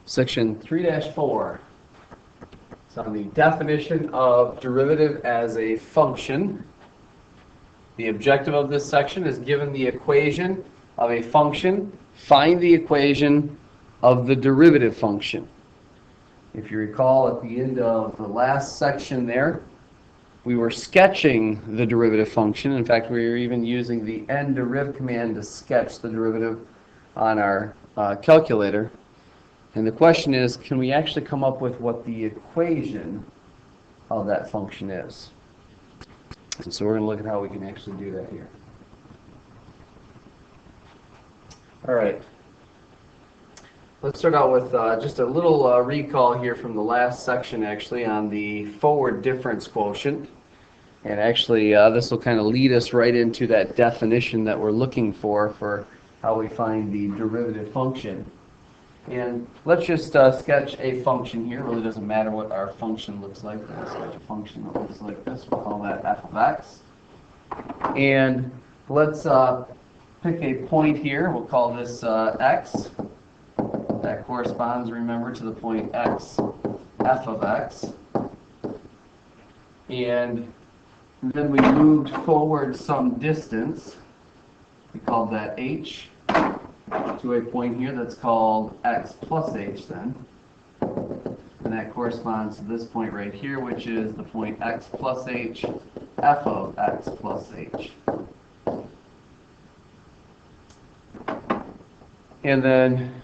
Section 3-4. It's on the definition of derivative as a function. The objective of this section is given the equation of a function, find the equation of the derivative function. If you recall at the end of the last section there, we were sketching the derivative function. In fact, we were even using the nderiv command to sketch the derivative on our calculator. And the question is, can we actually come up with what the equation of that function is? And so we're going to look at how we can actually do that here. All right. Let's start out with just a little recall here from the last section, actually, on the forward difference quotient. And actually, this will kind of lead us right into that definition that we're looking for how we find the derivative function. And let's just sketch a function here. It really doesn't matter what our function looks like. Let's sketch a function that looks like this. We'll call that f of x. And let's pick a point here. We'll call this x. That corresponds, remember, to the point x, f of x. And then we moved forward some distance. We called that h, to a point here that's called x plus h then. And that corresponds to this point right here, which is the point x plus h, f of x plus h. And then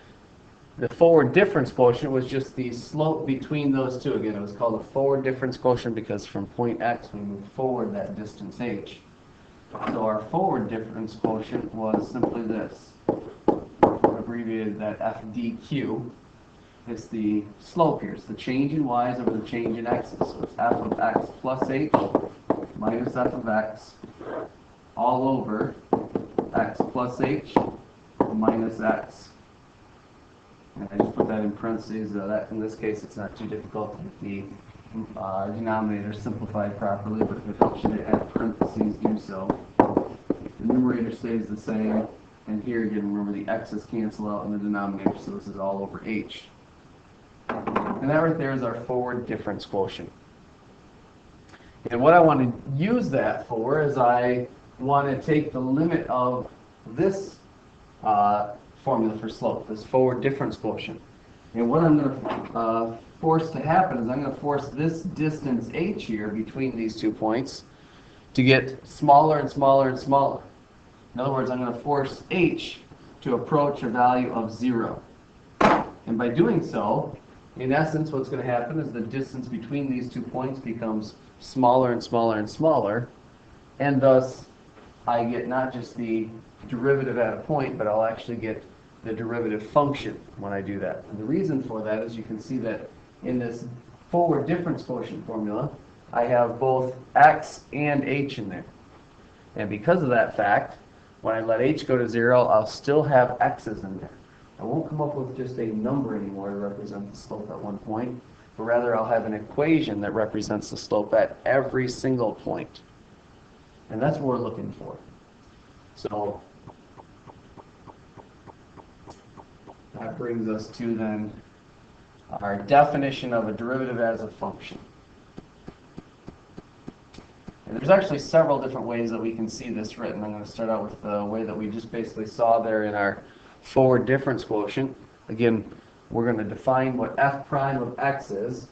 the forward difference quotient was just the slope between those two. Again, it was called the forward difference quotient because from point x we moved forward that distance h. So our forward difference quotient was simply this. Abbreviated that FDQ. It's the slope here. It's the change in y's over the change in x's. So it's f of x plus h minus f of x all over x plus h minus x. And I just put that in parentheses. That in this case, it's not too difficult if the denominator is simplified properly, but if it helps you to add parentheses, do so. The numerator stays the same. And here again, remember the x's cancel out in the denominator, so this is all over h. And that right there is our forward difference quotient. And what I want to use that for is I want to take the limit of this formula for slope, this forward difference quotient. And what I'm going to force to happen is I'm going to force this distance h here between these 2 points to get smaller and smaller and smaller. In other words, I'm going to force h to approach a value of 0. And by doing so, in essence, what's going to happen is the distance between these 2 points becomes smaller and smaller and smaller, and thus I get not just the derivative at a point, but I'll actually get the derivative function when I do that. And the reason for that is you can see that in this forward difference quotient formula, I have both x and h in there. And because of that fact, when I let h go to 0, I'll still have x's in there. I won't come up with just a number anymore to represent the slope at one point, but rather I'll have an equation that represents the slope at every single point. And that's what we're looking for. So that brings us to then our definition of a derivative as a function. And there's actually several different ways that we can see this written. I'm going to start out with the way that we just basically saw there in our forward difference quotient. Again, we're going to define what f prime of x is.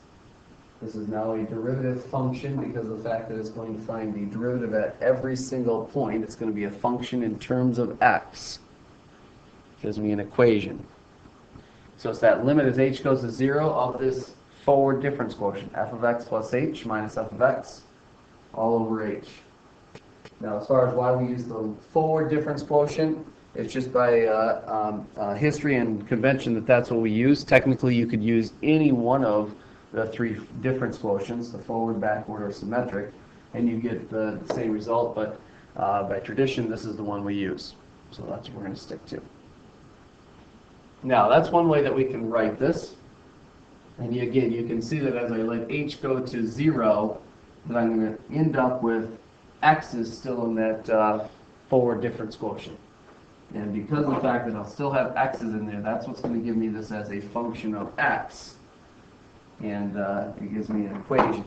This is now a derivative function because of the fact that it's going to find the derivative at every single point. It's going to be a function in terms of x. Gives me an equation. So it's that limit as h goes to 0 of this forward difference quotient, f of x plus h minus f of x all over h. Now, as far as why we use the forward difference quotient, it's just by history and convention that that's what we use. Technically, you could use any one of the 3 difference quotients, the forward, backward, or symmetric, and you get the same result, but by tradition, this is the one we use. So that's what we're going to stick to. Now, that's one way that we can write this. And again, you can see that as I let h go to 0, that I'm going to end up with x's still in that forward difference quotient. And because of the fact that I'll still have x's in there, that's what's going to give me this as a function of x. And it gives me an equation.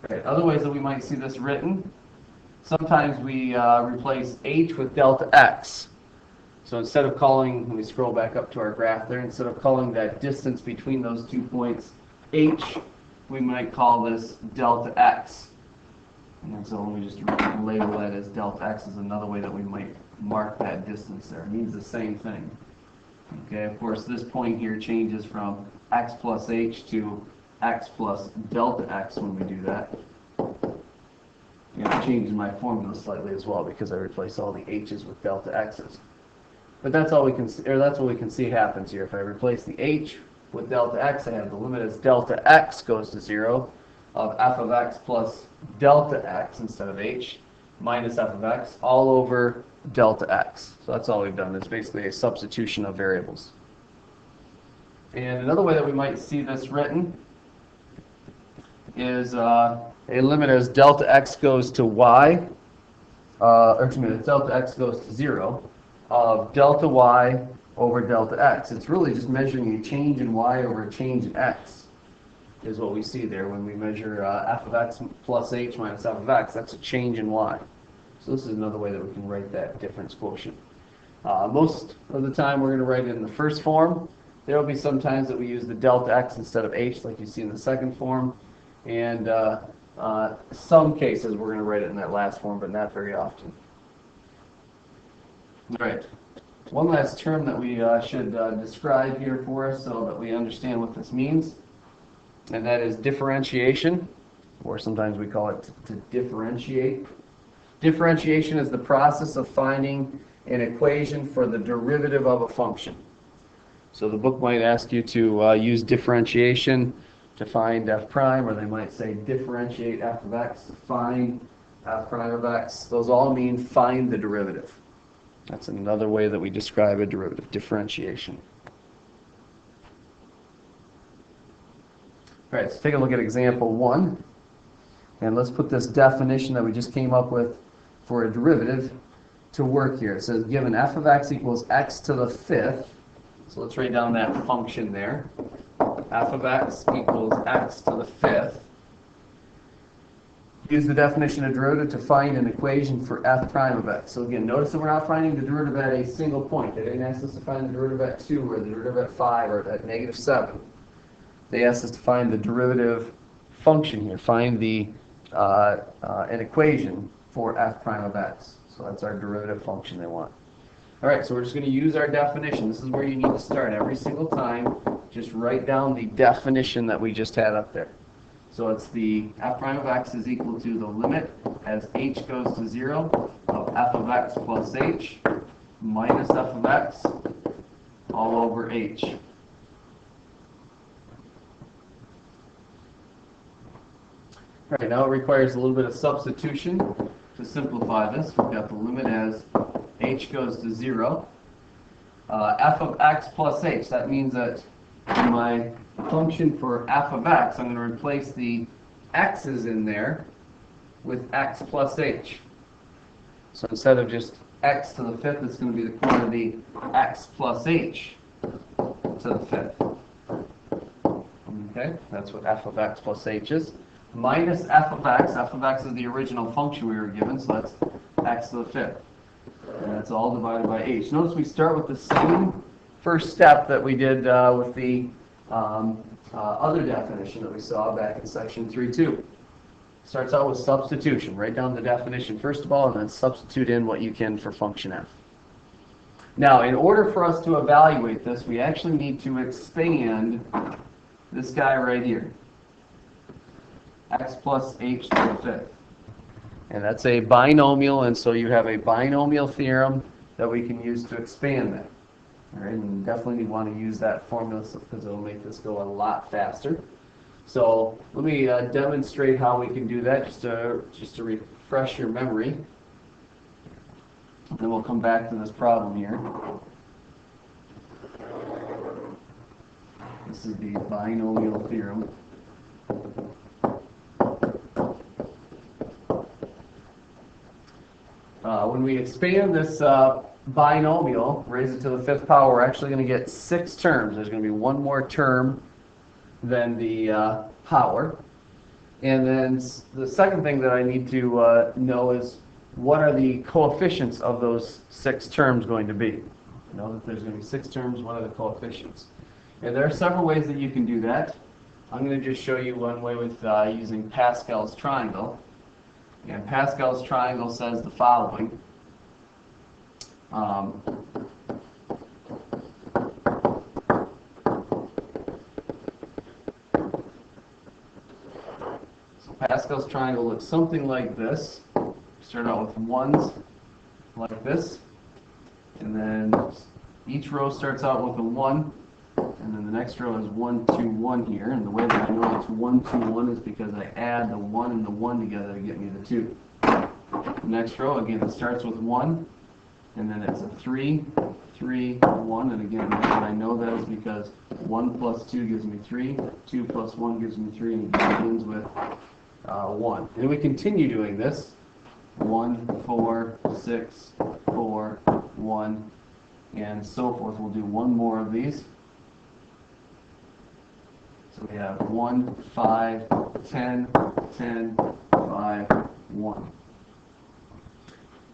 Right. Other ways that we might see this written, sometimes we replace h with delta x. So instead of calling, let me scroll back up to our graph there, instead of calling that distance between those 2 points h, we might call this delta x. And so let me just label that as delta x is another way that we might mark that distance there. It means the same thing. Okay, of course this point here changes from x plus h to x plus delta x when we do that. And it changes my formula slightly as well because I replace all the h's with delta x's. But that's all we can see, or that's what we can see happens here. If I replace the h with delta x, I have the limit as delta x goes to 0 of f of x plus delta x instead of h minus f of x all over delta x. So that's all we've done. It's basically a substitution of variables. And another way that we might see this written is a limit as delta x goes to y, or excuse me, delta x goes to 0 of delta y over delta x. It's really just measuring a change in y over a change in x is what we see there when we measure f of x plus h minus f of x. That's a change in y. So this is another way that we can write that difference quotient. Most of the time we're going to write it in the first form. There will be some times that we use the delta x instead of h like you see in the second form. And some cases we're going to write it in that last form, but not very often. All right. One last term that we should describe here for us so that we understand what this means, and that is differentiation, or sometimes we call it to differentiate. Differentiation is the process of finding an equation for the derivative of a function. So the book might ask you to use differentiation to find f prime, or they might say differentiate f of x to find f prime of x. Those all mean find the derivative. That's another way that we describe a derivative, differentiation. All right, so take a look at example 1. And let's put this definition that we just came up with for a derivative to work here. It says given f of x equals x to the 5th. So let's write down that function there. F of x equals x to the 5th. Use the definition of derivative to find an equation for f prime of x. So again, notice that we're not finding the derivative at a single point. They didn't ask us to find the derivative at 2 or the derivative at 5 or at negative 7. They asked us to find the derivative function here. Find the an equation for f prime of x. So that's our derivative function they want. All right, so we're just going to use our definition. This is where you need to start every single time. Just write down the definition that we just had up there. So it's the f prime of x is equal to the limit as h goes to 0 of f of x plus h minus f of x all over h. All right, now it requires a little bit of substitution to simplify this. We've got the limit as h goes to 0. F of x plus h, that means that in my function for f of x, I'm going to replace the x's in there with x plus h. So instead of just x to the 5th, it's going to be the quantity x plus h to the 5th. Okay, that's what f of x plus h is. Minus f of x is the original function we were given, so that's x to the 5th. And that's all divided by h. Notice we start with the same first step that we did with the other definition that we saw back in section 3.2. Starts out with substitution. Write down the definition first of all, and then substitute in what you can for function f. Now, in order for us to evaluate this, we actually need to expand this guy right here. X plus h to the 5th. And that's a binomial, and so you have a binomial theorem that we can use to expand that. All right, and definitely want to use that formula because it'll make this go a lot faster. So let me demonstrate how we can do that just to refresh your memory. Then we'll come back to this problem here. This is the binomial theorem. When when we expand this binomial, raise it to the fifth power, we're actually going to get 6 terms. There's going to be one more term than the power. And then the second thing that I need to know is what are the coefficients of those 6 terms going to be? You know that there's going to be 6 terms, what are the coefficients? And there are several ways that you can do that. I'm going to just show you one way with using Pascal's Triangle. And Pascal's Triangle says the following. Pascal's Triangle looks something like this. Start out with ones like this, and then each row starts out with a 1, and then the next row is 1, 2, 1 here. And the way that I know it's 1, 2, 1 is because I add the 1 and the 1 together to get me the 2. The next row, again, it starts with 1, and then it's a 3, 3, 1, and again, the reason I know that is because 1 plus 2 gives me 3, 2 plus 1 gives me 3, and it begins with 1. And we continue doing this. 1, 4, 6, 4, 1, and so forth. We'll do one more of these. So we have 1, 5, 10, 10, 5, 1.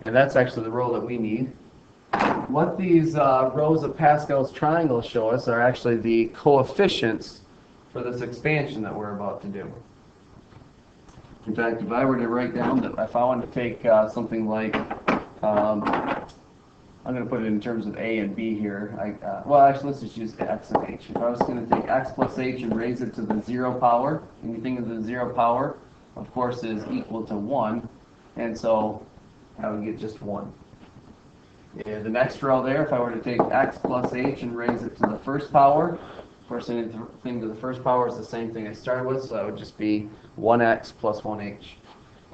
And that's actually the row that we need. What these rows of Pascal's Triangle show us are actually the coefficients for this expansion that we're about to do. In fact, if I were to write down that if I wanted to take something like, I'm going to put it in terms of a and b here. Well, actually, let's just use x and h. If I was going to take x plus h and raise it to the 0 power, anything to the 0 power, of course, is equal to 1. And so I would get just 1. And the next row there, if I were to take x plus h and raise it to the first power, of course, anything to the first power is the same thing I started with, so that would just be 1x plus 1h.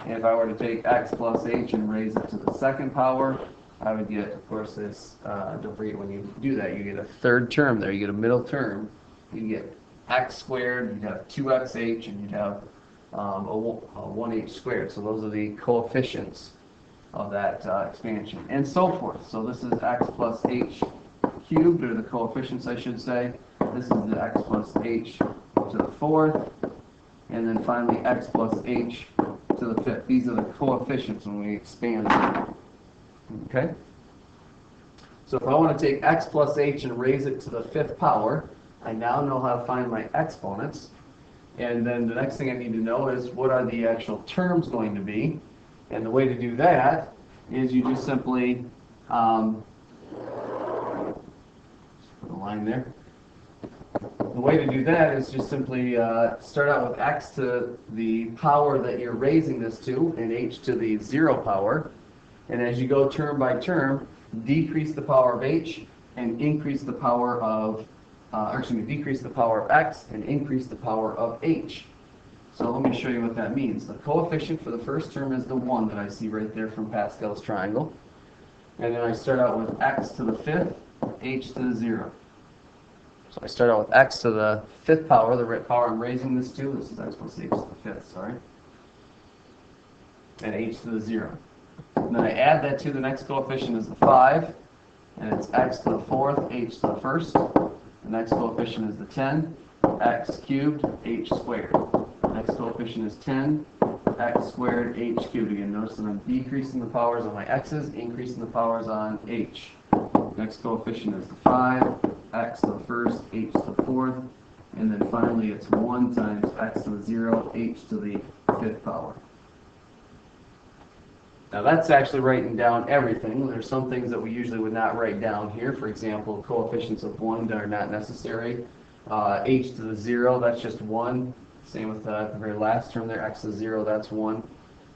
And if I were to take x plus h and raise it to the second power, I would get, of course, this, don't forget when you do that, you get a third term there, you get a middle term. You get x squared, you'd have 2xh, and you'd have a 1h squared. So those are the coefficients of that expansion, and so forth. So this is x plus h cubed, or the coefficients, I should say. This is the x plus h to the fourth, and then finally x plus h to the fifth. These are the coefficients when we expand them. Okay? So if I want to take x plus h and raise it to the fifth power, I now know how to find my exponents. And then the next thing I need to know is what are the actual terms going to be. And the way to do that is you just simply just put a line there. The way to do that is just simply start out with x to the power that you're raising this to, and h to the 0 power. And as you go term by term, decrease the power of h and increase the power of, decrease the power of x and increase the power of h. So let me show you what that means. The coefficient for the first term is the 1 that I see right there from Pascal's Triangle. And then I start out with x to the fifth, h to the 0. So I start out with x to the fifth power, the power I'm raising this to. This is x plus h to the fifth, sorry. And h to the 0. And then I add that to the next coefficient is the 5. And it's x to the fourth, h to the first. The next coefficient is the 10, x cubed, h squared. The next coefficient is 10, x squared, h cubed. Again, notice that I'm decreasing the powers on my x's, increasing the powers on h. Next coefficient is the 5, x to the first, h to the fourth, and then finally it's 1 times x to the 0, h to the fifth power. Now that's actually writing down everything. There's some things that we usually would not write down here. For example, coefficients of 1 are not necessary. H to the 0, that's just 1. Same with the very last term there, x to the 0, that's 1.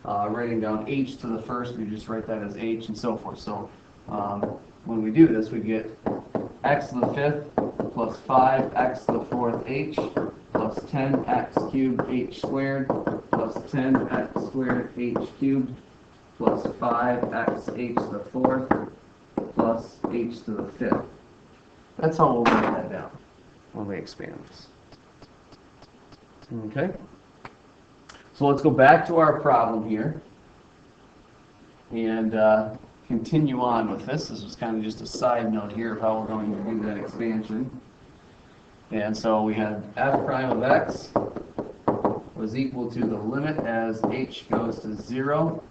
Writing down h to the first, we just write that as h, and so forth. So when we do this, we get x to the fifth plus 5x to the fourth h plus 10x cubed h squared plus 10x squared h cubed plus 5x h to the fourth plus h to the fifth. That's how we'll write that down when we expand this. Okay? So let's go back to our problem here. And continue on with this. This was kind of just a side note here of how we're going to do that expansion. And so we had f prime of x was equal to the limit as h goes to 0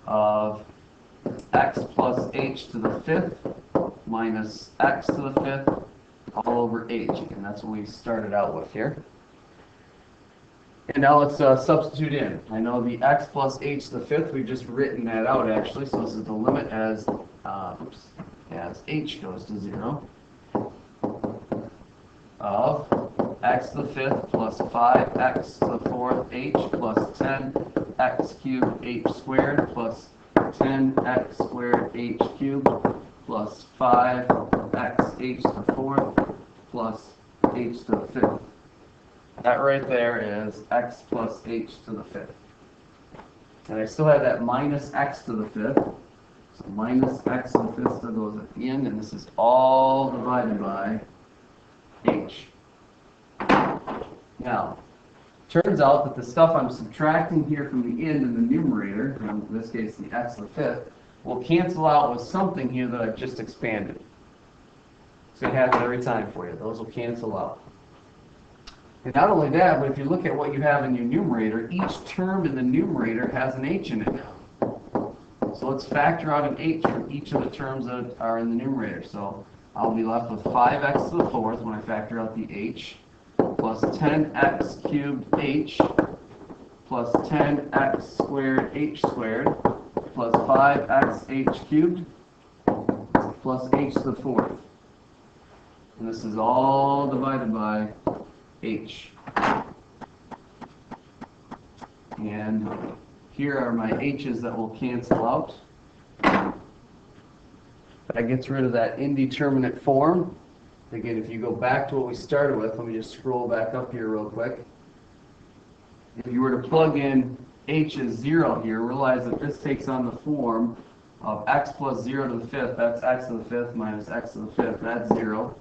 of x plus h to the fifth minus x to the fifth all over h. And that's what we started out with here. And now let's substitute in. I know the x plus h to the fifth, we've just written that out actually. So this is the limit as h goes to 0 of x to the fifth plus 5x to the fourth h plus 10x cubed h squared plus 10x squared h cubed plus 5x h to the fourth plus h to the fifth. That right there is x plus h to the fifth. And I still have that minus x to the fifth. So minus x to the fifth still goes at the end, and this is all divided by h. Now, turns out that the stuff I'm subtracting here from the end in the numerator, in this case the x to the fifth, will cancel out with something here that I've just expanded. It's going to happen every time for you. Those will cancel out. And not only that, but if you look at what you have in your numerator, each term in the numerator has an h in it now. So let's factor out an h from each of the terms that are in the numerator. So I'll be left with 5x to the fourth when I factor out the h, plus 10x cubed h, plus 10x squared h squared, plus 5x h cubed, plus h to the fourth. And this is all divided by h. And here are my h's that will cancel out. That gets rid of that indeterminate form. Again, if you go back to what we started with, let me just scroll back up here real quick. If you were to plug in h as 0 here, realize that this takes on the form of x plus 0 to the fifth. That's x to the fifth minus x to the fifth. That's 0.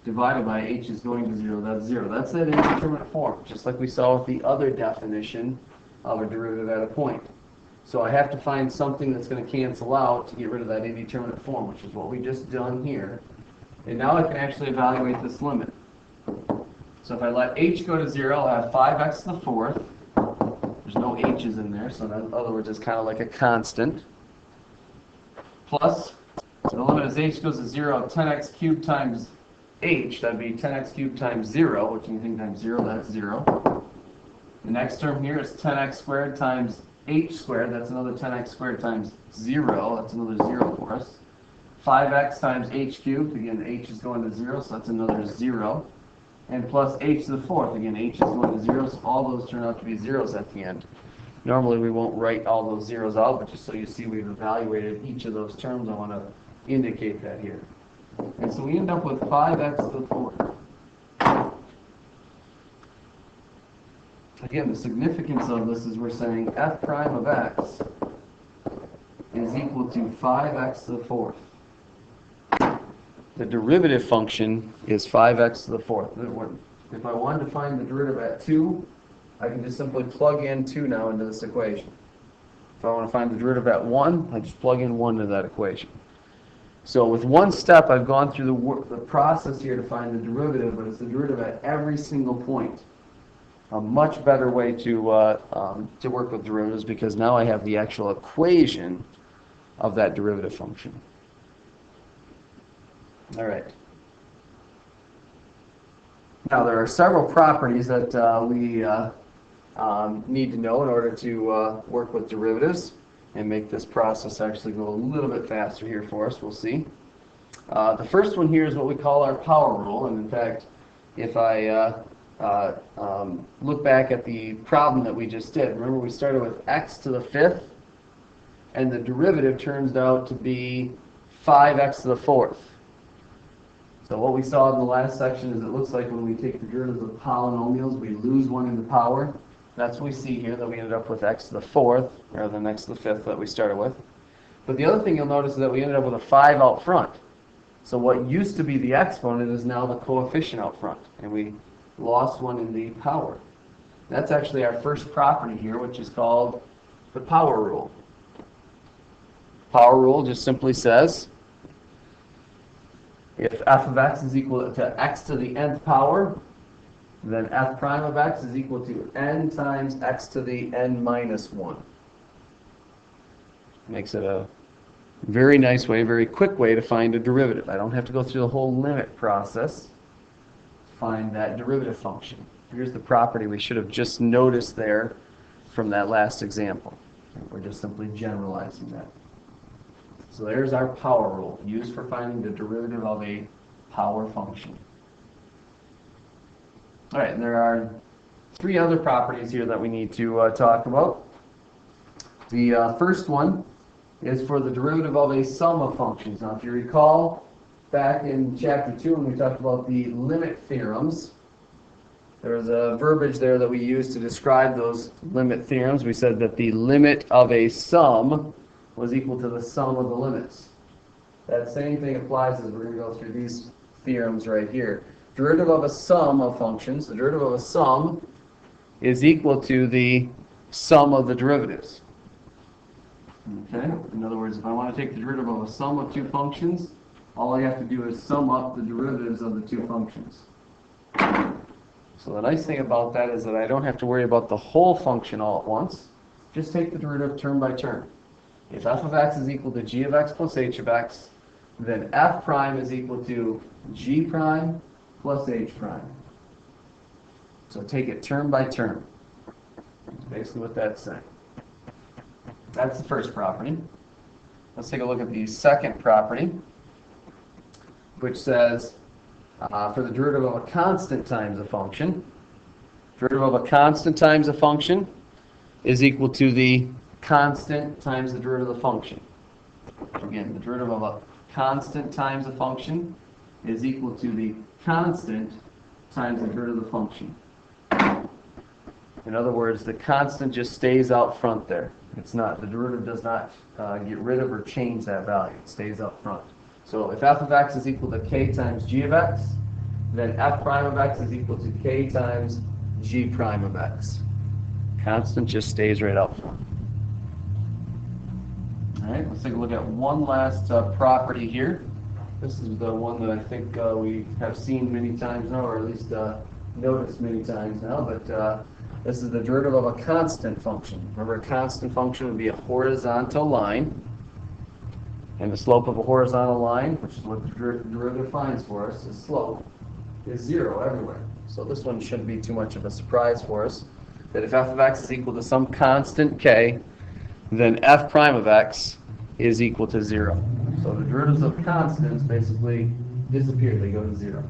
Divided by h is going to 0, that's 0. That's that indeterminate form, just like we saw with the other definition of a derivative at a point. So I have to find something that's going to cancel out to get rid of that indeterminate form, which is what we just done here. And now I can actually evaluate this limit. So if I let h go to 0, I'll have 5x to the fourth. There's no h's in there, so in other words, it's kind of like a constant. Plus, so the limit as h goes to 0, 10x cubed times h, that'd be 10x cubed times 0, which anything times 0, that's 0. The next term here is 10x squared times h squared, that's another 10x squared times 0, that's another 0 for us. 5x times h cubed, again h is going to 0, so that's another 0. And plus h to the fourth, again h is going to 0, so all those turn out to be zeros at the end. Normally we won't write all those zeros out, but just so you see we've evaluated each of those terms, I want to indicate that here. And so we end up with 5x to the fourth. Again, the significance of this is we're saying f prime of x is equal to 5x to the fourth. The derivative function is 5x to the fourth. If I wanted to find the derivative at 2, I can just simply plug in 2 now into this equation. If I want to find the derivative at 1, I just plug in 1 into that equation. So with one step, I've gone through the process here to find the derivative, but it's the derivative at every single point. A much better way to work with derivatives, because now I have the actual equation of that derivative function. All right. Now there are several properties that we need to know in order to work with derivatives and make this process actually go a little bit faster here for us. We'll see. The first one here is what we call our power rule, and in fact, if I look back at the problem that we just did, remember we started with x to the fifth, and the derivative turns out to be 5x to the fourth. So what we saw in the last section is it looks like when we take the derivatives of polynomials, we lose one in the power. That's what we see here, that we ended up with x to the fourth, rather than x to the fifth that we started with. But the other thing you'll notice is that we ended up with a 5 out front. So what used to be the exponent is now the coefficient out front, and we lost one in the power. That's actually our first property here, which is called the power rule. Power rule just simply says if f of x is equal to x to the nth power, then f prime of x is equal to n times x to the n minus 1. Makes it a very nice way, very quick way to find a derivative. I don't have to go through the whole limit process to find that derivative function. Here's the property we should have just noticed there from that last example. We're just simply generalizing that. So there's our power rule, used for finding the derivative of a power function. All right, and there are three other properties here that we need to talk about. The first one is for the derivative of a sum of functions. Now, if you recall, back in Chapter 2 when we talked about the limit theorems, there was a verbiage there that we used to describe those limit theorems. We said that the limit of a sum was equal to the sum of the limits. That same thing applies as we're going to go through these theorems right here. Derivative of a sum of functions, the derivative of a sum is equal to the sum of the derivatives. Okay? In other words, if I want to take the derivative of a sum of two functions, all I have to do is sum up the derivatives of the two functions. So the nice thing about that is that I don't have to worry about the whole function all at once. Just take the derivative term by term. If f of x is equal to g of x plus h of x, then f prime is equal to g prime plus h prime. So take it term by term. That's basically what that's saying. That's the first property. Let's take a look at the second property, which says for the derivative of a constant times a function, derivative of a constant times a function is equal to the constant times the derivative of the function. Again, the derivative of a constant times a function is equal to the constant times the derivative of the function. In other words, the constant just stays out front there. It's not, the derivative does not get rid of or change that value. It stays up front. So if f of x is equal to k times g of x, then f prime of x is equal to k times g prime of x. Constant just stays right up front. All right, let's take a look at one last property here. This is the one that I think we have seen many times now, or at least noticed many times now, but this is the derivative of a constant function. Remember, a constant function would be a horizontal line, and the slope of a horizontal line, which is what the derivative finds for us, is slope, is 0 everywhere. So this one shouldn't be too much of a surprise for us, that if f of x is equal to some constant k, then f prime of x is equal to 0. So the derivatives of constants basically disappear. They go to 0.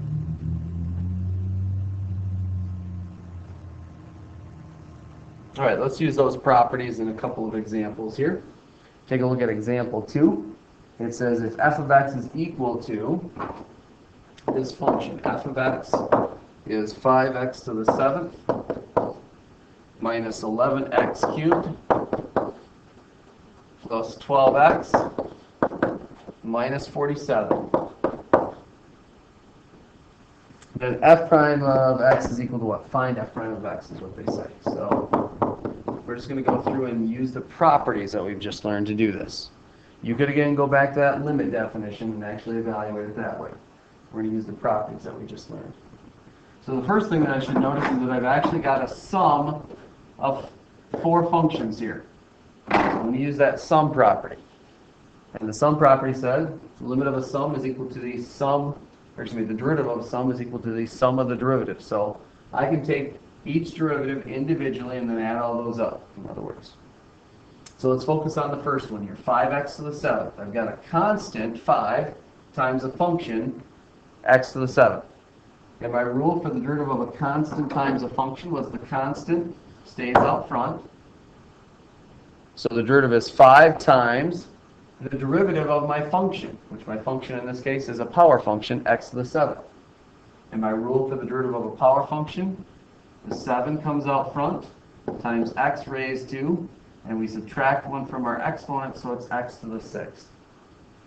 All right, let's use those properties in a couple of examples here. Take a look at example 2. It says if f of x is equal to this function, f of x is 5x to the 7th minus 11x cubed plus 12x minus 47. Then f prime of x is equal to what? Find f prime of x is what they say. So we're just going to go through and use the properties that we've just learned to do this. You could again go back to that limit definition and actually evaluate it that way. We're going to use the properties that we just learned. So the first thing that I should notice is that I've actually got a sum of 4 functions here. So I'm going to use that sum property. And the sum property says the limit of a sum is equal to the sum, or excuse me, the derivative of a sum is equal to the sum of the derivatives. So I can take each derivative individually and then add all those up, in other words. So let's focus on the first one here, 5x to the 7th. I've got a constant 5 times a function x to the 7th. And my rule for the derivative of a constant times a function was the constant stays out front. So the derivative is 5 times the derivative of my function, which my function in this case is a power function, x to the 7th. And my rule for the derivative of a power function, the 7 comes out front, times x raised to, and we subtract 1 from our exponent, so it's x to the 6th.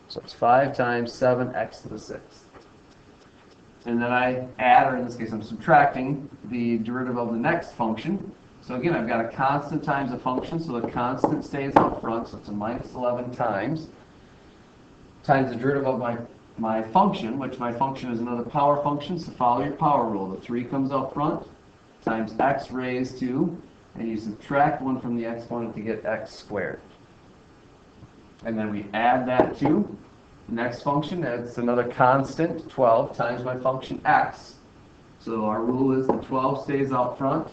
So it's 5 times 7x to the 6th. And then I add, or in this case I'm subtracting, the derivative of the next function. So again, I've got a constant times a function, so the constant stays up front, so it's a minus 11 times. times the derivative of my function, which my function is another power function, so follow your power rule. The 3 comes out front, times x raised to, and you subtract 1 from the exponent to get x squared. And then we add that to the next function. That's another constant, 12, times my function x. So our rule is the 12 stays out front,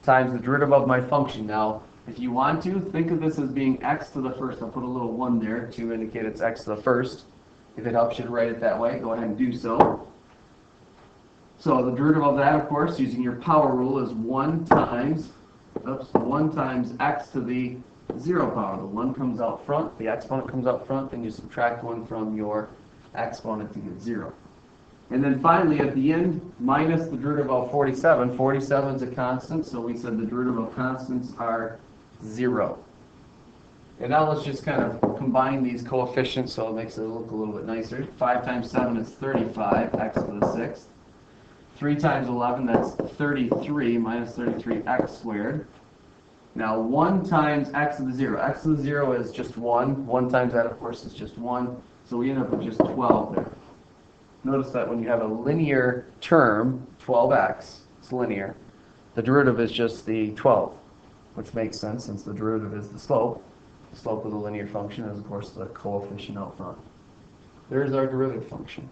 times the derivative of my function. Now, if you want to, think of this as being x to the first. I'll put a little 1 there to indicate it's x to the first. If it helps you to write it that way, go ahead and do so. So the derivative of that, of course, using your power rule, is 1 times x to the 0 power. The 1 comes out front, the exponent comes out front, and you subtract 1 from your exponent to get 0. And then finally, at the end, minus the derivative of 47. 47 is a constant, so we said the derivative of constants are 0. And now let's just kind of combine these coefficients so it makes it look a little bit nicer. 5 times 7 is 35, x to the 6th. 3 times 11, that's 33, minus 33, x squared. Now 1 times x to the 0. X to the 0 is just 1. 1 times that, of course, is just 1. So we end up with just 12 there. Notice that when you have a linear term, 12x, it's linear. The derivative is just the 12, which makes sense since the derivative is the slope. The slope of the linear function is, of course, the coefficient out front. There's our derivative function.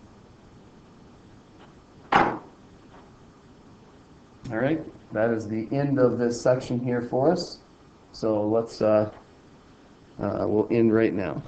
All right, that is the end of this section here for us. So let's, we'll end right now.